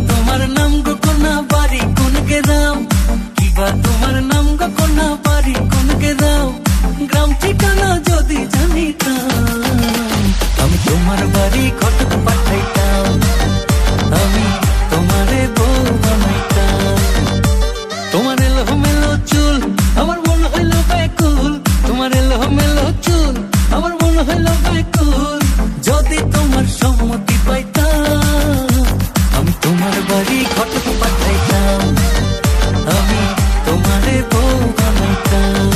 তোমার নাম গো কোনা বাড়ি কোন গ্রাম, কিবা তোমার নাম গো কোনা বাড়ি কোন গ্রাম, গ্রাম ঠিকানা যদি জানিতাম আমি তোমার বাড়ি ঘটক পাঠাইতাম, আমি তোমারে বউ বানাইতাম। তোমার এলোমেলো চুল আমার মন হইল ব্যাকুল, তোমার এলোমেলো চুল আমার মন হইল ব্যাকুল, যদি তোমার সম্মতি পাইতাম আমি তোমার বাড়ি ঘটক পাঠাইতাম, আমি তোমারে বউ বানাইতাম।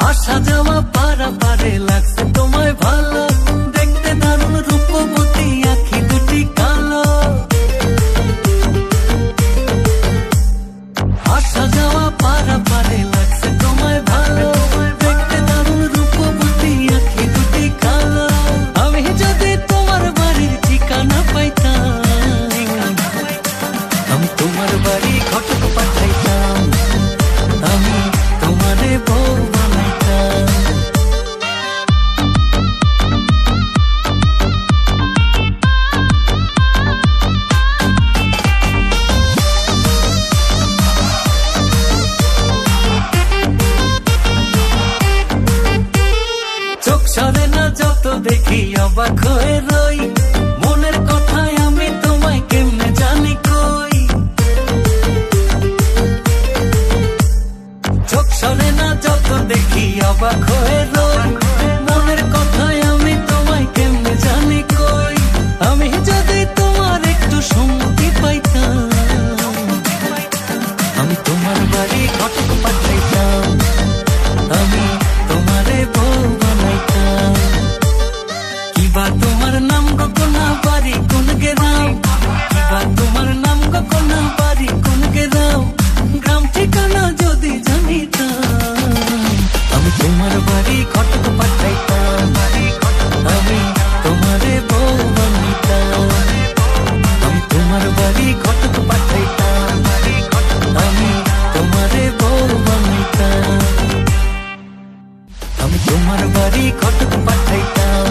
আসা যাওয়া পারা পারে লাগছে তোমায় ভালো, দেখতে দারুণ রূপবতী আখি দুটি কালো। আসা যাওয়া পারা পারে লাগছে তোমায় ভালো, দেখতে দারুণ রূপবতী আখি দুটি কালো। আমি যদি তোমার বাড়ির ঠিকানা পাইতাম আমি তোমার বাড়ি ঘটক পাঠাইতাম, আমি তোমারে বউ বানাইতাম। চোখ সরে না যত দেখি অবাক হয়ে রই, মনের কথায় আমি তোমায় কেমনে জানি কই। চোখ সরে না যত দেখি অবাক হয়ে রই, মনের কথায় আমি তোমায় কেমনে জানি কই। আমি যদি তোমার একটু সম্মতি পাইতাম আমি তোমার বাড়ি ঘটক পাঠাইতাম, আমি তোমারে বউ বানাইতাম। কিবা তোমার নাম গো কোনা বাড়ি কোন গ্রাম, কিবা তোমার নাম গো কোনা বাড়ি কোন গ্রাম, গ্রাম ঠিকানা যদি জানিতাম আমি তোমার বাড়ি ঘটক পাঠাইতাম, আমি তোমারে বউ বানাইতাম। আমি তোমার বাড়ি ঘটক পাঠাইতাম, আমি তোমারে বউ বানাইতাম। আমি তোমার বাড়ি ঘটক পাঠাইতাম।